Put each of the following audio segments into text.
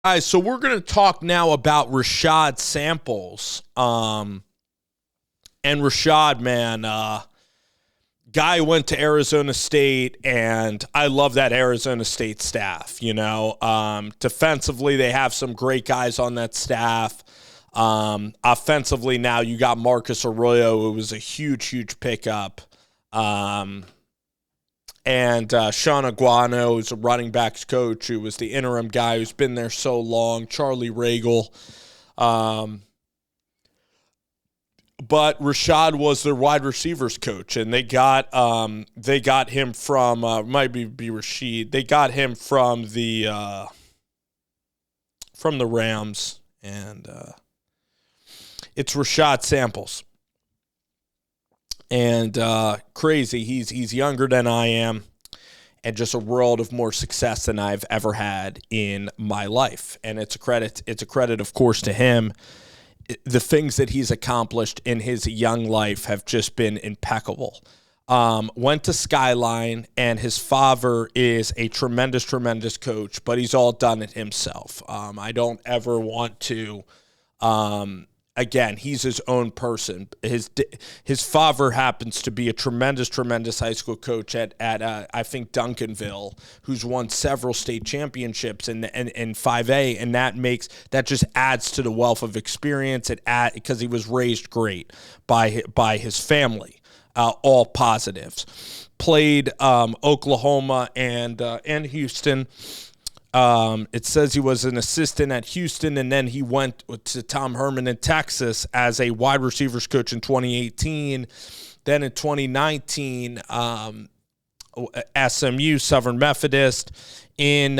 Guys, so we're going to talk now about Rashaad Samples. And Rashad, man, guy went to Arizona State, and I love that Arizona State staff. Defensively, they have some great guys on that staff. Offensively, now you got Marcus Arroyo, who was a huge pickup. And Sean Mcvay, who's a running backs coach, who was the interim guy who's been there so long. Charlie Regal. But Rashad was their wide receivers coach, and they got him from might be Rashid. They got him from the Rams, and it's Rashaad Samples. And crazy, he's younger than I am, and just a world of more success than I've ever had in my life. And it's a credit, of course, to him. The things that he's accomplished in his young life have just been impeccable. Went to Skyline, and his father is a tremendous coach, but he's all done it himself. I don't ever want to. Again, he's his own person. His father happens to be a tremendous high school coach at I think Duncanville, who's won several state championships in 5A, and that just adds to the wealth of experience. Because he was raised great by his family, all positives. Played Oklahoma and Houston. It says he was an assistant at Houston, and then he went to Tom Herman in Texas as a wide receivers coach in 2018. Then in 2019, SMU, Southern Methodist, in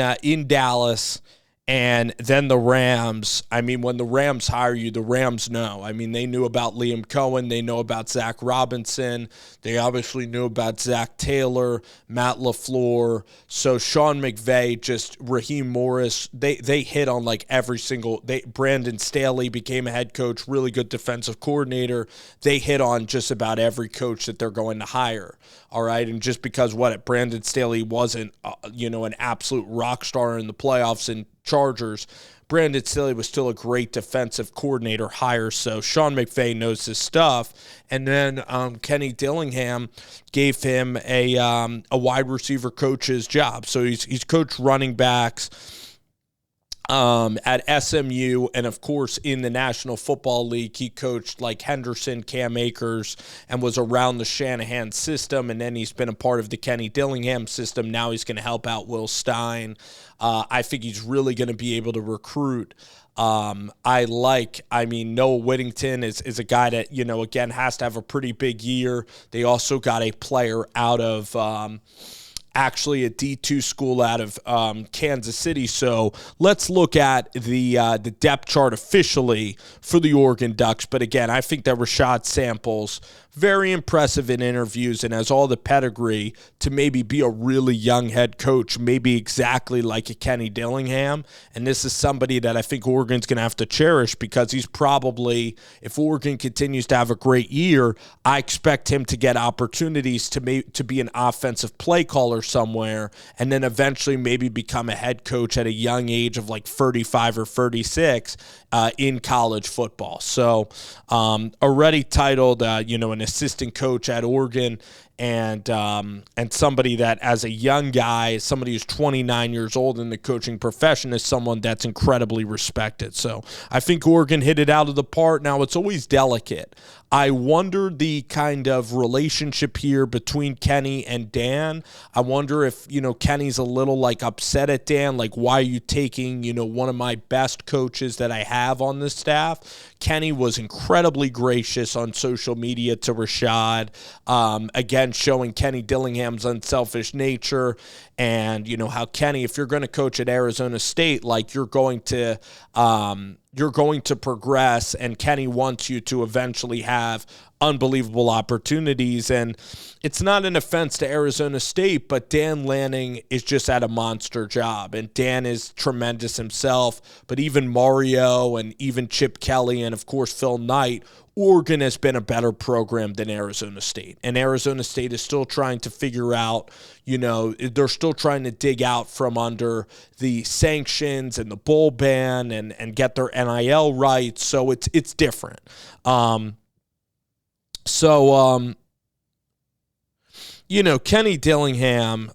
Dallas. And then the Rams. I mean, when the Rams hire you, the Rams know. I mean, they knew about Liam Cohen. They know about Zach Robinson. They obviously knew about Zach Taylor, Matt LaFleur. So Sean McVay, Raheem Morris, they hit on like every single. Brandon Staley became a head coach, really good defensive coordinator. They hit on just about every coach that they're going to hire. All right, and just because Brandon Staley wasn't, an absolute rock star in the playoffs and Chargers, Brandon Staley was still a great defensive coordinator hire, so Sean McVay knows his stuff. And then Kenny Dillingham gave him a wide receiver coach's job. So he's coached running backs at SMU, and of course in the National Football League, he coached like Henderson, Cam Akers, and was around the Shanahan system. And then he's been a part of the Kenny Dillingham system. Now he's going to help out Will Stein. I think he's really going to be able to recruit. Noah Whittington is a guy that, again, has to have a pretty big year. They also got a player out of actually a D2 school out of Kansas City. So let's look at the depth chart officially for the Oregon Ducks. But again, I think that Rashaad Samples, very impressive in interviews and has all the pedigree to maybe be a really young head coach, maybe exactly like a Kenny Dillingham. And this is somebody that I think Oregon's going to have to cherish, because he's probably, if Oregon continues to have a great year, I expect him to get opportunities to be an offensive play caller somewhere, and then eventually maybe become a head coach at a young age of like 35 or 36 in college football. So already titled, an assistant coach at Oregon, and somebody that, as a young guy, somebody who's 29 years old in the coaching profession, is someone that's incredibly respected. So I think Oregon hit it out of the park. Now, it's always delicate. I wonder the kind of relationship here between Kenny and Dan. I wonder if, Kenny's a little like upset at Dan, like, why are you taking, one of my best coaches that I have on the staff? Kenny was incredibly gracious on social media to Rashad, again, showing Kenny Dillingham's unselfish nature, and, how Kenny, if you're going to coach at Arizona State, like, you're going to progress, and Kenny wants you to eventually have unbelievable opportunities. And it's not an offense to Arizona State, but Dan Lanning is just at a monster job. And Dan is tremendous himself, but even Mario and even Chip Kelly and, of course, Phil Knight, Oregon has been a better program than Arizona State. And Arizona State is still trying to figure out, they're still trying to dig out from under the sanctions and the bowl ban and get their NIL rights. So it's different. Kenny Dillingham,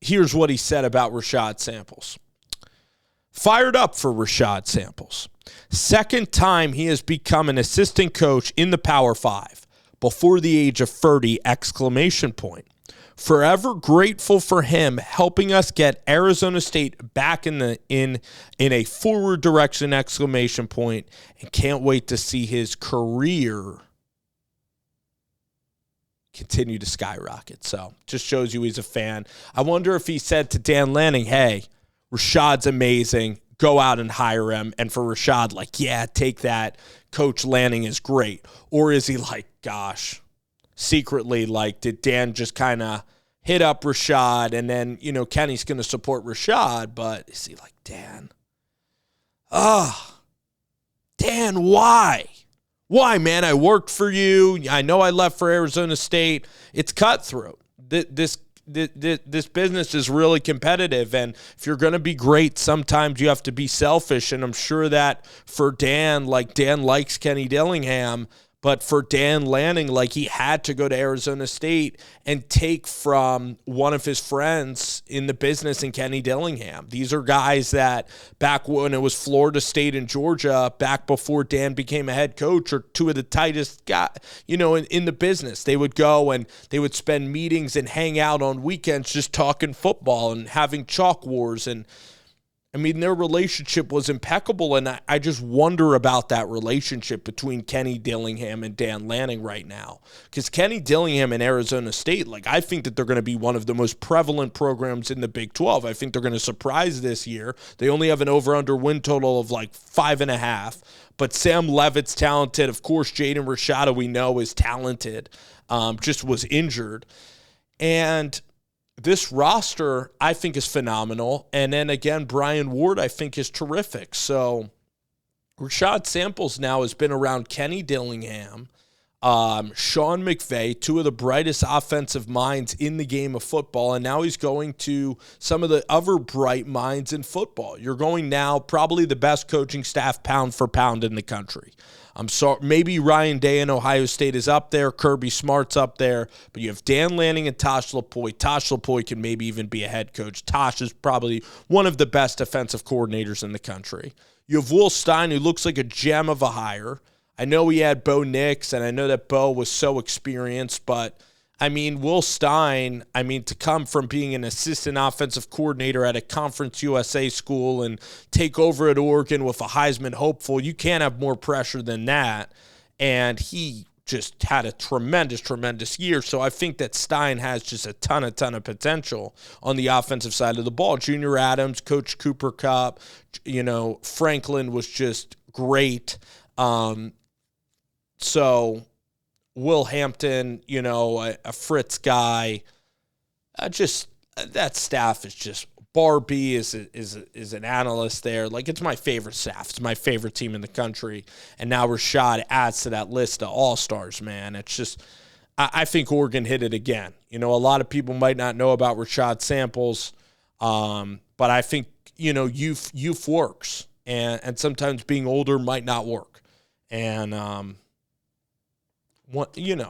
here's what he said about Rashaad Samples. Fired up for Rashaad Samples. Second time he has become an assistant coach in the Power 5 before the age of 30, ! Forever grateful for him helping us get Arizona State back in a forward direction! And can't wait to see his career continue to skyrocket. So just shows you he's a fan. I wonder if he said to Dan Lanning, hey, Rashad's amazing, go out and hire him. And for Rashad, like, yeah, take that. Coach Lanning is great. Or is he like, gosh, secretly, like, did Dan just kind of hit up Rashad and then, Kenny's going to support Rashad, but is he like, Dan? Dan, why? Why, man? I worked for you. I know I left for Arizona State. It's cutthroat. This business is really competitive, and if you're going to be great, sometimes you have to be selfish, and I'm sure that for Dan, like Dan likes Kenny Dillingham, but for Dan Lanning, like he had to go to Arizona State and take from one of his friends in the business in Kenny Dillingham. These are guys that back when it was Florida State and Georgia, back before Dan became a head coach, are two of the tightest guys, in the business. They would go and they would spend meetings and hang out on weekends just talking football and having chalk wars. And I mean, their relationship was impeccable, and I just wonder about that relationship between Kenny Dillingham and Dan Lanning right now. Because Kenny Dillingham and Arizona State, like, I think that they're going to be one of the most prevalent programs in the Big 12. I think they're going to surprise this year. They only have an over-under win total of like 5.5. But Sam Levitt's talented. Of course, Jaden Rashad, we know, is talented. Just was injured. And this roster, I think, is phenomenal. And then, again, Brian Ward, I think, is terrific. So Rashaad Samples now has been around Kenny Dillingham, Sean Mcvay, two of the brightest offensive minds in the game of football, and now he's going to some of the other bright minds in football. You're going now probably the best coaching staff pound for pound in the country. I'm sorry, maybe Ryan Day in Ohio State is up there, Kirby Smart's up there, but you have Dan Lanning and Tosh Lupoi. Tosh Lupoi can maybe even be a head coach. Tosh is probably one of the best defensive coordinators in the country. You have Will Stein, who looks like a gem of a hire. I know he had Bo Nix, and I know that Bo was so experienced, but I mean, Will Stein, to come from being an assistant offensive coordinator at a Conference USA school and take over at Oregon with a Heisman hopeful, you can't have more pressure than that. And he just had a tremendous, tremendous year. So I think that Stein has just a ton of potential on the offensive side of the ball. Junior Adams, Coach Cooper Kupp, Franklin was just great. So Will Hampton, a Fritz guy, that staff is just, Barbie is an analyst there. Like, it's my favorite staff. It's my favorite team in the country. And now Rashad adds to that list of all-stars, man. It's just, I think Oregon hit it again. A lot of people might not know about Rashaad Samples, but I think, youth works. And sometimes being older might not work. And,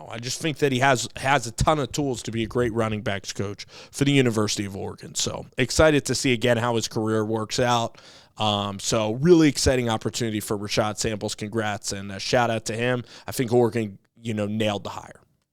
I just think that he has a ton of tools to be a great running backs coach for the University of Oregon. So excited to see again how his career works out. So really exciting opportunity for Rashaad Samples. Congrats and a shout out to him. I think Oregon, nailed the hire.